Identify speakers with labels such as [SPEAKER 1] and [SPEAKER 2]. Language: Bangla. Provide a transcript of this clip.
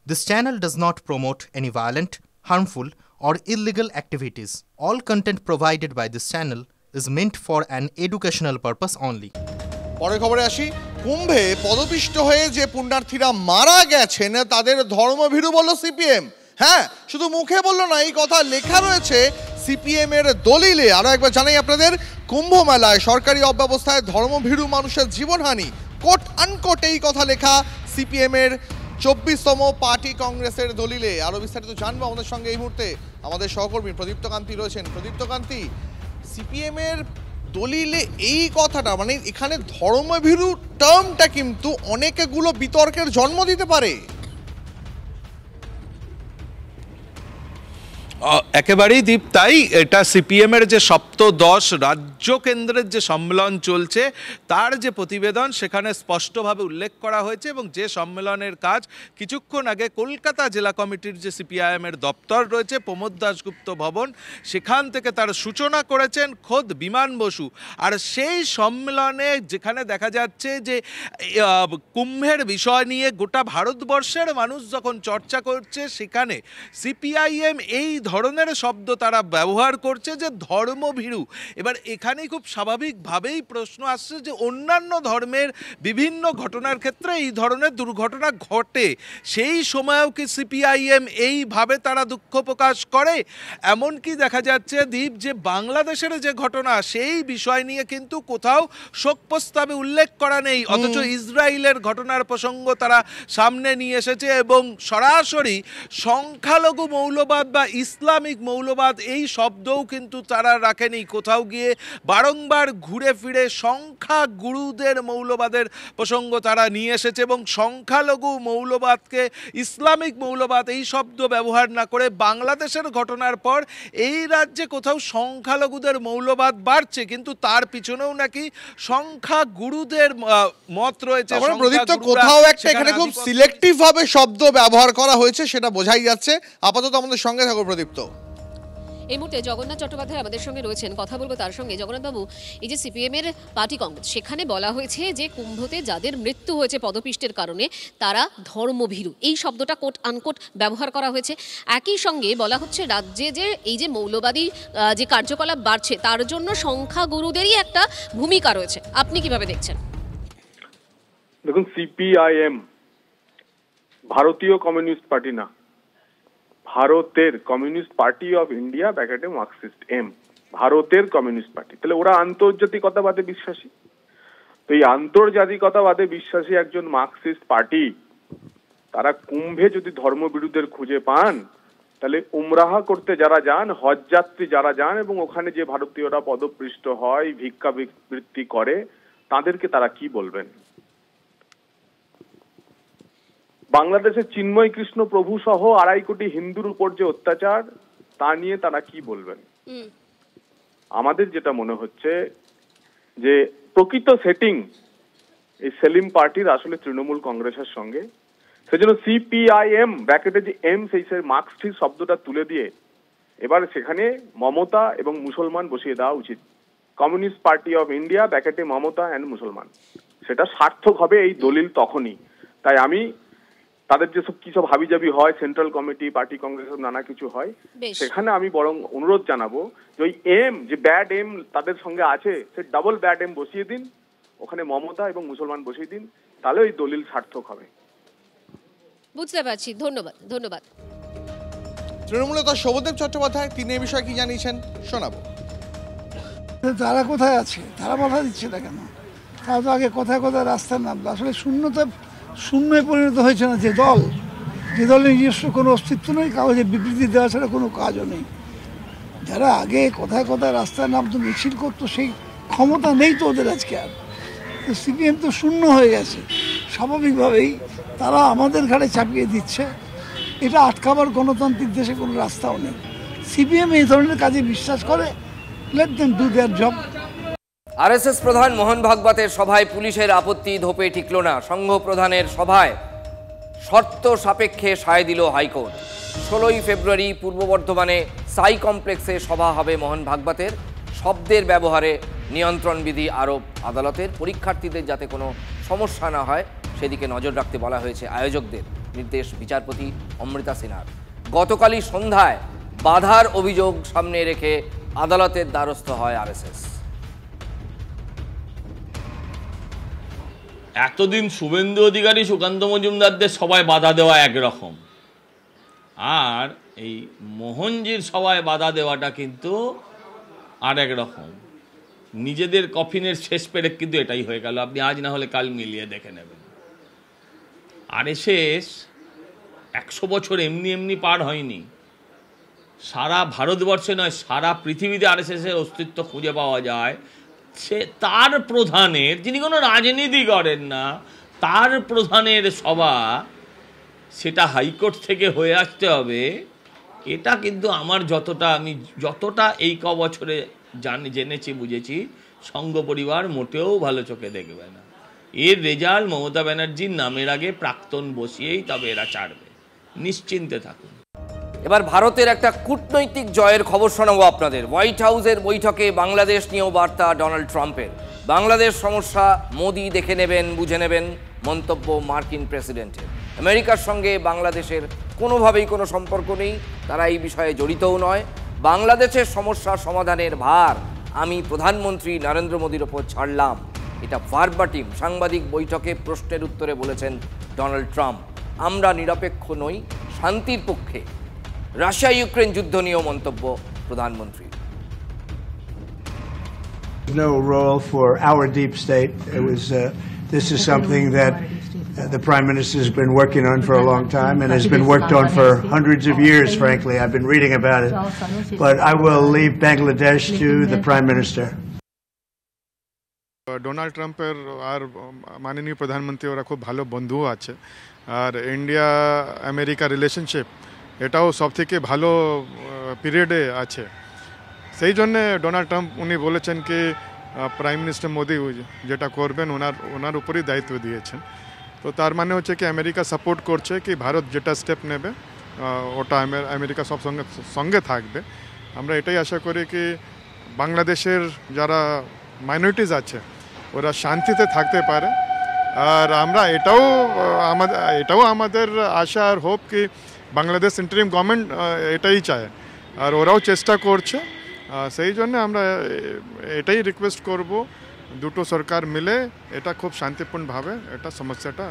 [SPEAKER 1] This channel does not promote any violent, harmful, or illegal activities. All content provided by this channel is meant for an educational purpose only.
[SPEAKER 2] পরের খবরে আসি। কুম্ভে পদপিষ্ট হয়ে যে পুণ্যার্থীরা মারা গেছেন তাদের ধর্মভীরু বলল সিপিএম। হ্যাঁ, শুধু মুখে বললো না, এই কথা লেখা রয়েছে সিপিএম এর দলিলে। আরো একবার জানাই আপনাদের, কুম্ভ মেলায় সরকারি অব্যবস্থায় ধর্মভীরু মানুষের জীবনহানি, কোট আনকোট এই কথা লেখা সিপিএম এর 24তম পার্টি কংগ্রেসের দলিলে। আরো বিস্তারিত জানবো আমাদের সঙ্গে এই মুহূর্তে আমাদের সহকর্মী প্রদীপ্ত কান্তি রয়েছেন। প্রদীপ্ত কান্তি, সিপিএম এর দলিলে এই কথাটা, মানে এখানে ধর্মভীরু টার্মটা কিন্তু অনেকগুলো বিতর্কের জন্ম দিতে পারে।
[SPEAKER 3] একেবারেই দীপ, তাই এটা সিপিএম এর যে সপ্তদশ রাজ্য কেন্দ্রের যে সম্মেলন চলছে তার যে প্রতিবেদন, সেখানে স্পষ্টভাবে উল্লেখ করা হয়েছে। এবং যে সম্মেলনের কাজ কিছুক্ষণ আগে কলকাতা জেলা কমিটির যে সিপিআইএম এর দপ্তর রয়েছে প্রমোদ দাশগুপ্ত ভবন, সেখান থেকে তার সূচনা করেছেন খোদ বিমান বসু। আর সেই সম্মেলনে যেখানে দেখা যাচ্ছে যে কুম্ভের বিষয় নিয়ে গোটা ভারতবর্ষের মানুষ যখন চর্চা করছে, সেখানে সিপিআইএম এই ধরনের শব্দ তারা ব্যবহার করছে যে ধর্মভীরু। এবার এখানেই খুব স্বাভাবিকভাবেই প্রশ্ন আসছে যে অন্যান্য ধর্মের বিভিন্ন ঘটনার ক্ষেত্রে এই ধরনের দুর্ঘটনা ঘটে, সেই সময়েও কি সিপিআইএম এইভাবে তারা দুঃখ প্রকাশ করে? এমনকি দেখা যাচ্ছে দীপ, যে বাংলাদেশের যে ঘটনা সেই বিষয় নিয়ে কিন্তু কোথাও শোক প্রস্তাবে উল্লেখ করা নেই, অথচ ইসরায়েলের ঘটনার প্রসঙ্গ তারা সামনে নিয়ে এসেছে এবং সরাসরি সংখ্যালঘু মৌলবাদ বা ইসলামিক মৌলবাদ এই শব্দও কিন্তু তারা রাখেনি। কোথাও গিয়ে বারংবার ঘুরে ফিরে সংখ্যা গুরুদের মৌলবাদের প্রসঙ্গ তারা নিয়ে এসেছে এবং সংখ্যালঘু মৌলবাদকে ইসলামিক মৌলবাদ এই শব্দ ব্যবহার না করে বাংলাদেশের ঘটনার পর এই রাজ্যে কোথাও সংখ্যালঘুদের মৌলবাদ বাড়ছে, কিন্তু তার পিছনেও নাকি সংখ্যা গুরুদের মত রয়েছে।
[SPEAKER 2] কোথাও একটা এখানে খুব সিলেক্টিভ ভাবে শব্দ ব্যবহার করা হয়েছে, সেটা বোঝাই যাচ্ছে। আপাতত আমাদের সঙ্গে থাকো প্রদীপ্ত।
[SPEAKER 4] এই মুহূর্তে জগন্নাথ চট্টোপাধ্যায় আমাদের সঙ্গে রয়েছেন, কথা বলবো তার সঙ্গে। জগন্নাথবাবু, এই যে সিপিএম এর পার্টি কংগ্রেস, সেখানে বলা হয়েছে যে কুম্ভতে যাদের মৃত্যু হয়েছে পদপিষ্টের কারণে তারা ধর্মভীরু, এই শব্দটা কোট আনকোট ব্যবহার করা হয়েছে। একই সঙ্গে বলা হচ্ছে রাজ্যে যে এই যে মৌলবাদী যে কার্যকলাপ বাড়ছে তার জন্য সংখ্যাগুরুদেরই একটা ভূমিকা রয়েছে। আপনি কিভাবে দেখছেন?
[SPEAKER 5] দেখুন, সিপিআইএম ভারতীয় কমিউনিস্ট পার্টি না, ভারতের কমিউনিস্ট পার্টি অফ ইন্ডিয়া ব্র্যাকেটে মার্কসিস্ট এম, ভারতের কমিউনিস্ট পার্টি। তাহলে ওরা আন্তর্জাতিকতাবাদে বিশ্বাসী। তো এই আন্তর্জাতিকতাবাদে বিশ্বাসী একজন মার্কসিস্ট পার্টি, তারা কুম্ভে যদি ধর্মবিরোধীদের খুঁজে পান, তাহলে উমরাহা করতে যারা যান, হজ যাত্রী যারা যান এবং ওখানে যে ভারতীয়রা পদপৃষ্ট হয়, ভিক্ষাবৃত্তি করে, তাদেরকে তারা কি বলবেন? বাংলাদেশের চিন্ময় কৃষ্ণ প্রভু সহ 2.5 কোটি হিন্দুর উপর যে অত্যাচার, তা নিয়ে তারা কি বলবেন? আমাদের যেটা মনে হচ্ছে যে প্রকৃত সেটিং এই সেলিম পার্টির আসলে তৃণমূল কংগ্রেসের সঙ্গে, সেজন্য সিপিআইএম ব্র্যাকেটে যে এম, সেই মার্কসিস্ট শব্দটা তুলে দিয়ে এবার সেখানে মমতা এবং মুসলমান বসিয়ে দেওয়া উচিত। কমিউনিস্ট পার্টি অফ ইন্ডিয়া ব্র্যাকেটে মমতা অ্যান্ড মুসলমান, সেটা সার্থক হবে এই দলিল তখনই। তাই আমি তাদের যেসব কি সব হাবিজাবি হয়, সেন্ট্রাল কমিটি, পার্টি কংগ্রেসের নানা কিছু হয়, সেখানে আমি বরং অনুরোধ জানাবো যে ওই এম, যে ব্যাড এম তাদের সঙ্গে আছে, সে ডাবল ব্যাড এম বসিয়ে দিন, ওখানে মমতা এবং মুসলমান বসিয়ে দিন, তাহলে ওই দলিল সার্থক হবে।
[SPEAKER 4] বুঝতে পারছি, ধন্যবাদ। ধন্যবাদ।
[SPEAKER 2] তৃণমূলের তার শোভদেব চট্টোপাধ্যায়, তিনি এই বিষয়ে কি জানিয়েছেন শোনাবো।
[SPEAKER 6] তারা কোথায় আছে? তারা বাধা দিচ্ছে না কেন? তারা তো আগে কোথায় কোথায় রাস্তার নামলো। আসলে শূন্যে পরিণত হয়েছে না যে দলের নিজস্ব কোনো অস্তিত্ব নেই, কাগজে বিবৃতি দেওয়া ছাড়া কোনো কাজও নেই। যারা আগে কোথায় কোথায় রাস্তার নামতো, মিছিল করতো, সেই ক্ষমতা নেই তো ওদের আজকে আর। তো সিপিএম তো শূন্য হয়ে গেছে। স্বাভাবিকভাবেই তারা আমাদের ঘাড়ে চাপিয়ে দিচ্ছে। এটা আটকাবার গণতান্ত্রিক দেশে কোনো রাস্তাও নেই। সিপিএম এই ধরনের কাজে বিশ্বাস করে, let them do there job.
[SPEAKER 7] RSS প্রধান মোহন ভাগবতের সভায় পুলিশের আপত্তি ধোপে টিকল না। সংঘ প্রধানের সভায় শর্ত সাপেক্ষে সায় দিল হাইকোর্ট। 16ই ফেব্রুয়ারি পূর্ব বর্ধমানে সাই কমপ্লেক্সে সভা হবে মোহন ভাগবতের। শব্দের ব্যবহারে নিয়ন্ত্রণ বিধি আরোপ আদালতের। পরীক্ষার্থীদের যাতে কোনো সমস্যা না হয় সেদিকে নজর রাখতে বলা হয়েছে আয়োজকদের। নির্দেশ বিচারপতি অমৃতা সিনহার। গতকালই সন্ধ্যায় বাধার অভিযোগ সামনে রেখে আদালতের দ্বারস্থ হয় আরএসএস।
[SPEAKER 8] এতদিন শুভেন্দু অধিকারী সুকান্ত মজুমদারদের সবাই বাধা দেওয়া একরকম, আর এই মোহনজির সবাই বাধা দেওয়াটা কিন্তু আর একরকম। নিজেদের কফিনের শেষ পেরেক কিন্তু এটাই হয়ে গেল। আপনি আজ না হলে কাল মিলিয়ে দেখে নেবেন। আরএসএস 100 বছর এমনি এমনি পার হয়নি। সারা ভারতবর্ষে নয়, সারা পৃথিবীতে আরএসএসের অস্তিত্ব খুঁজে পাওয়া যায়। সে তার প্রধানের, যিনি কোনো রাজনীতি করেন না, তার প্রধানের সভা সেটা হাইকোর্ট থেকে হয়ে আসতে হবে। এটা কিন্তু আমি যতটা এই বছরে জেনেছি বুঝেছি, সংঘ পরিবার মোটেও ভালো চোখে দেখবে না। এর রেজাল্ট মমতা ব্যানার্জির নামের আগে প্রাক্তন বসিয়েই তবে এরা ছাড়বে, নিশ্চিন্তে থাকুন।
[SPEAKER 7] এবার ভারতের একটা কূটনৈতিক জয়ের খবর শোনাবো আপনাদের। হোয়াইট হাউসের বৈঠকে বাংলাদেশ নিয়েও বার্তা ডোনাল্ড ট্রাম্পের। বাংলাদেশ সমস্যা মোদি দেখে নেবেন, বুঝে নেবেন, মন্তব্য মার্কিন প্রেসিডেন্টের। আমেরিকার সঙ্গে বাংলাদেশের কোনোভাবেই কোনো সম্পর্ক নেই, তারা এই বিষয়ে জড়িতও নয়। বাংলাদেশের সমস্যা সমাধানের ভার আমি প্রধানমন্ত্রী নরেন্দ্র মোদির ওপর ছাড়লাম, এটা ভার্বাটিম সাংবাদিক বৈঠকে প্রশ্নের উত্তরে বলেছেন ডোনাল্ড ট্রাম্প। আমরা নিরপেক্ষ নই, শান্তির পক্ষে। রাশিয়া ইউক্রেন যুদ্ধ নিয়েও মন্তব্য প্রধানমন্ত্রী।
[SPEAKER 9] No role for our deep state. It was. This is something that the Prime Minister has been working on for a long time and has been worked on for hundreds of years, frankly. I've been reading about it. But I will leave Bangladesh to the Prime Minister.
[SPEAKER 10] Donald ট্রাম্পের আর মাননীয় প্রধানমন্ত্রী ওরা খুব ভালো বন্ধু আছে, আর ইন্ডিয়া আমেরিকা রিলেশনশিপ এটাও সবথেকে ভালো পিরিয়ডে আছে। সেই জন্যে ডোনাল্ড ট্রাম্প উনি বলেছেন কি প্রাইম মিনিস্টার মোদি যেটা করবেন ওনার উপরই দায়িত্ব দিয়েছেন। তো তার মানে হচ্ছে কি আমেরিকা সাপোর্ট করছে কি ভারত যেটা স্টেপ নেবে ওটা আমেরিকা সব সঙ্গে থাকবে। আমরা এটাই আশা করি কি বাংলাদেশের যারা মাইনরিটিস আছে ওরা শান্তিতে থাকতে পারে, আর আমরা এটাও আমাদের আশা আর হোপ কি বাংলাদেশ ইন্টারিম গভর্নমেন্ট এটাই চায়, আর ওরাও চেষ্টা করছে। সেই জন্য আমরা এটাই রিকোয়েস্ট করব দুটো সরকার মিলে এটা খুব শান্তিপূর্ণভাবে এটা সমস্যাটা